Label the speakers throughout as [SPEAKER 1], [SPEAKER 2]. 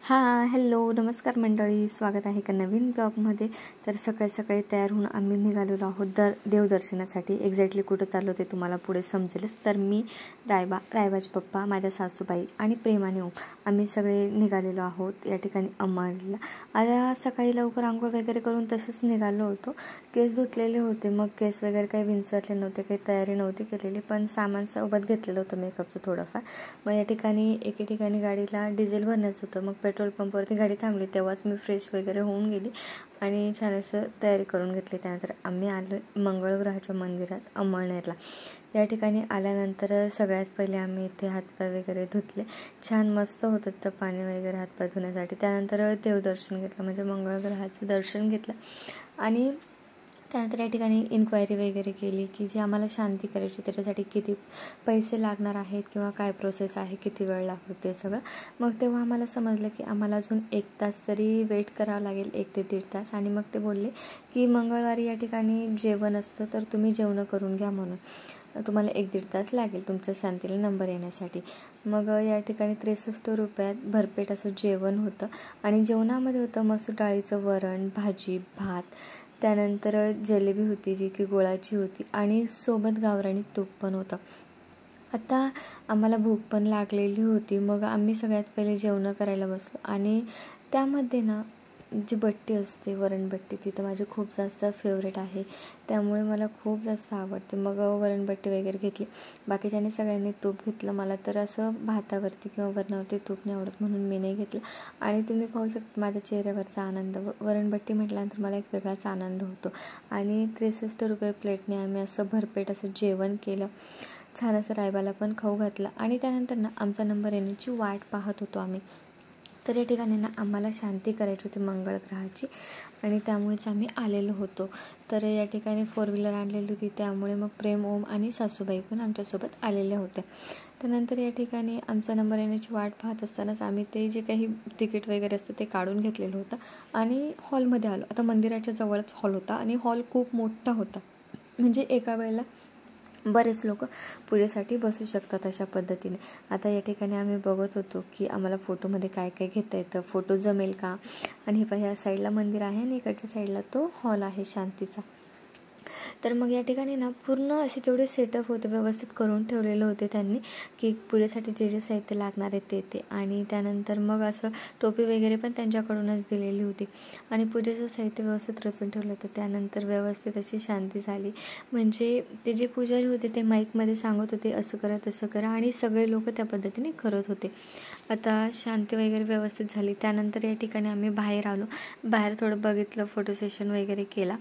[SPEAKER 1] Hello नमस्कार मंडळी, स्वागत आहे एका नवीन ब्लॉगमध्ये. तर सकाळी सकाळी तयार होऊन आम्ही निघालेलो आहोत देवदर्शनासाठी. एक्झॅक्टली कुठं चाललो ते तुम्हाला पुढे समजेलच. तर मी, रायबाचे पप्पा, माझ्या सासूबाई आणि प्रेमाने आम्ही सगळे निघालेलो आहोत या ठिकाणी अंमळनेरला. आता सकाळी लवकर आंघोळ वगैरे करून तसंच निघालो होतो. केस धुतलेले होते, मग केस वगैरे काही विंचरले नव्हते, काही तयारी नव्हती केलेली, पण सामान सोबत घेतलेलं होतं मेकअपचं थोडंफार. मग या ठिकाणी एके ठिकाणी गाडीला डिझेल भरण्याचं होतं. मग पेट्रोल पंपवरती गाडी थांबली, तेव्हाच मी फ्रेश वगैरे होऊन गेली आणि छान असं तयारी करून घेतली. त्यानंतर आम्ही आलो मंगळग्रहाच्या मंदिरात अंमळनेरला. या ठिकाणी आल्यानंतर सगळ्यात पहिले आम्ही इथे हातपाय वगैरे धुतले. छान मस्त होतं तर पाणी वगैरे हातपाय धुण्यासाठी. त्यानंतर देवदर्शन घेतलं, म्हणजे मंगळग्रहाचं दर्शन घेतलं आणि त्यानंतर या ठिकाणी इन्क्वायरी वगैरे केली की जी आम्हाला शांती करायची, त्याच्यासाठी किती पैसे लागणार आहेत किंवा काय प्रोसेस आहे, किती वेळ लागतो ते सगळं. मग तेव्हा आम्हाला समजलं की आम्हाला अजून 1 तास तरी वेट करावं लागेल, 1 ते 1.5 तास. आणि मग ते बोलले की मंगळवारी या ठिकाणी जेवण असतं, तर तुम्ही जेवणं करून घ्या, म्हणून तुम्हाला 1-1.5 तास लागेल तुमच्या शांतीला नंबर येण्यासाठी. मग या ठिकाणी 63 रुपयात भरपेट असं जेवण होतं. आणि जेवणामध्ये होतं मसूर डाळीचं वरण, भाजी, भात, त्यानंतर जिलेबी होती जी की गुळाची होती आणि सोबत गावरानी तूप पण होतं. आता आम्हाला भूक पण लागलेली होती. मग आम्ही सगळ्यात पहिले जेवणं करायला बसलो आणि त्यामध्ये ना जी बट्टी असते, वरणबट्टी, ती तर माझी खूप जास्त फेवरेट आहे, त्यामुळे मला खूप जास्त आवडते. मग वरणबट्टी वगैरे घेतली. बाकीच्यांनी सगळ्यांनी तूप घेतलं. मला तर असं भातावरती किंवा वरणावरती तूप नाही आवडत, म्हणून मी नाही घेतलं. आणि तुम्ही पाहू शकता माझ्या चेहऱ्यावरचा आनंद. वरणबट्टी म्हटल्यानंतर मला एक वेगळाच आनंद होतो. आणि 63 रुपये प्लेटने आम्ही असं भरपेट असं जेवण केलं. छान असं रायबाला पण खाऊ घातलं आणि त्यानंतर ना आमचा नंबर येण्याची वाट पाहत होतो आम्ही. तर या ठिकाणी ना आम्हाला शांती करायची होती मंगळग्रहाची आणि त्यामुळेच आम्ही आलेलो होतो. तर या ठिकाणी 4 व्हीलर आणलेली होती, त्यामुळे मग प्रेम, ओम आणि सासूबाई पण आमच्यासोबत आलेले होते. त्यानंतर या ठिकाणी आमचा नंबर येण्याची वाट पाहत असतानाच आम्ही ते जे काही तिकीट वगैरे असतं ते काढून घेतलेलं होतं आणि हॉलमध्ये आलो. आता मंदिराच्या जवळच हॉल होता आणि हॉल खूप मोठा होता, म्हणजे एका वेळेला बरेच लोक पूजेसाठी बसू शकतात अशा पद्धतीने. आता या ठिकाणी आम्ही बघत होतो की आम्हाला फोटोमध्ये काय काय घेता येतं, फोटो जमेल का. आणि हे ह्या साईडला मंदिर आहे आणि इकडच्या साईडला तो हॉल आहे शांतीचा. तर मग या ठिकाणी ना पूर्ण असे जेवढे सेटअप होते व्यवस्थित करून ठेवलेले होते त्यांनी, की पूजेसाठी जे जे साहित्य लागणार आहे ते. आणि त्यानंतर मग असं टोपी वगैरे पण त्यांच्याकडूनच दिलेली होती आणि पूजेचं साहित्य व्यवस्थित रचून ठेवलं होतं. त्यानंतर व्यवस्थित अशी शांती झाली. म्हणजे ते जे पुजारी होते ते माईकमध्ये सांगत होते असं करा तसं करा आणि सगळे लोक त्या पद्धतीने करत होते. आता शांती वगैरे व्यवस्थित झाली. त्यानंतर या ठिकाणी आम्ही बाहेर आलो. बाहेर थोडं बघितलं, फोटो सेशन वगैरे केला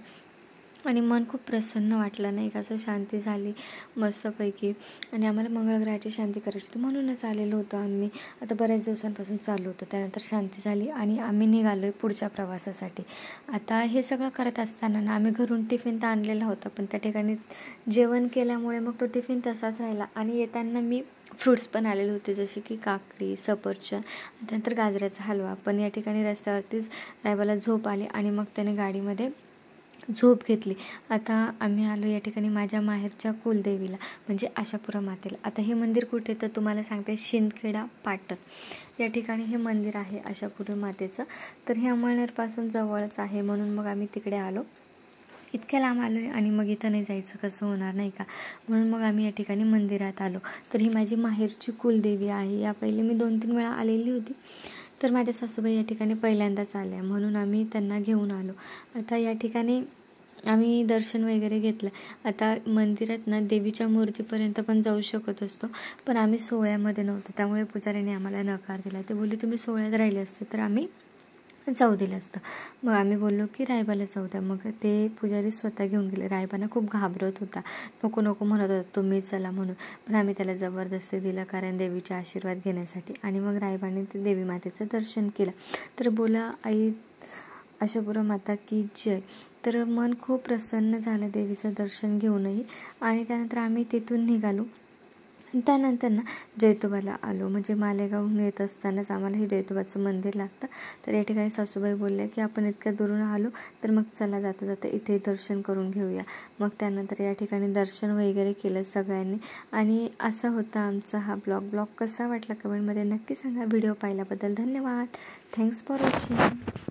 [SPEAKER 1] आणि मन खूप प्रसन्न वाटलं, नाही का. असं शांती झाली मस्तपैकी. आणि आम्हाला मंगळग्रहाची शांती करायची होती म्हणूनच आलेलो होतो आम्ही. आता बऱ्याच दिवसांपासून चालू होतं. त्यानंतर शांती झाली आणि आम्ही निघालो आहे पुढच्या प्रवासासाठी. आता हे सगळं करत असताना ना आम्ही घरून टिफिन तर आणलेला होता, पण त्या ठिकाणी जेवण केल्यामुळे मग तो टिफिन तसाच राहिला. आणि येताना मी फ्रूट्स पण आलेले होते, जसे की काकडी, सफरचंद, त्यानंतर गाजराचा हलवा. पण या ठिकाणी रस्त्यावरतीच रायबाला झोप आली आणि मग त्याने गाडीमध्ये झोप घेतली. आता आम्ही आलो या ठिकाणी माझ्या माहेरच्या कुलदेवीला, म्हणजे आशापुरा मातेला. आता हे मंदिर कुठे तर तुम्हाला सांगते, शिंदखेडा पाटण या ठिकाणी हे मंदिर आहे आशापुरा मातेचं. तर हे अंमळनेरपासून जवळच आहे, म्हणून मग आम्ही तिकडे आलो. इतक्या लांब आलो आहे आणि मग इथं नाही जायचं कसं होणार, नाही का. म्हणून मग आम्ही या ठिकाणी मंदिरात आलो. तर ही माझी माहेरची कुलदेवी आहे. या पहिले मी 2-3 वेळा आलेली होती, तर माझ्या सासूबाई या ठिकाणी पहिल्यांदाच आल्या, म्हणून आम्ही त्यांना घेऊन आलो. आता या ठिकाणी आम्ही दर्शन वगैरे घेतलं. आता मंदिरात ना देवीच्या मूर्तीपर्यंत पण जाऊ शकत असतो, पण आम्ही सोहळ्यामध्ये नव्हतो, त्यामुळे पुजाऱ्याने आम्हाला नकार दिला. ते बोलले तुम्ही सोहळ्यात राहिले असते तर आम्ही जाऊ दिलं असतं. मग आम्ही बोललो की रायबाला जाऊ द्या. मग ते पुजारी स्वतः घेऊन गेले. रायबाना खूप घाबरत होता, नको नको म्हणत होता तुम्ही चला म्हणून, पण आम्ही त्याला जबरदस्ती दिलं कारण देवीचे आशीर्वाद घेण्यासाठी. आणि मग रायबाने ते देवी मातेचं दर्शन केलं. तर बोला आई आशापुरा माता की जय. तर मन खूप प्रसन्न झालं देवीचं दर्शन घेऊनही. आणि त्यानंतर आम्ही तिथून निघालो. त्यानंतर ना जैतोबाला आलो, म्हणजे मालेगावहून येत असतानाच आम्हाला हे जैतोबाचं मंदिर लागतं. तर या ठिकाणी सासूबाई बोलल्या की आपण इतक्या दुरून आलो तर मग चला जाता जाता इथे दर्शन करून घेऊया. मग त्यानंतर या ठिकाणी दर्शन वगैरे केलं सगळ्यांनी. आणि असा होता आमचा हा ब्लॉग कसा वाटला कमेंटमध्ये नक्की सांगा. व्हिडिओ पाहिल्याबद्दल धन्यवाद. Thanks for watching.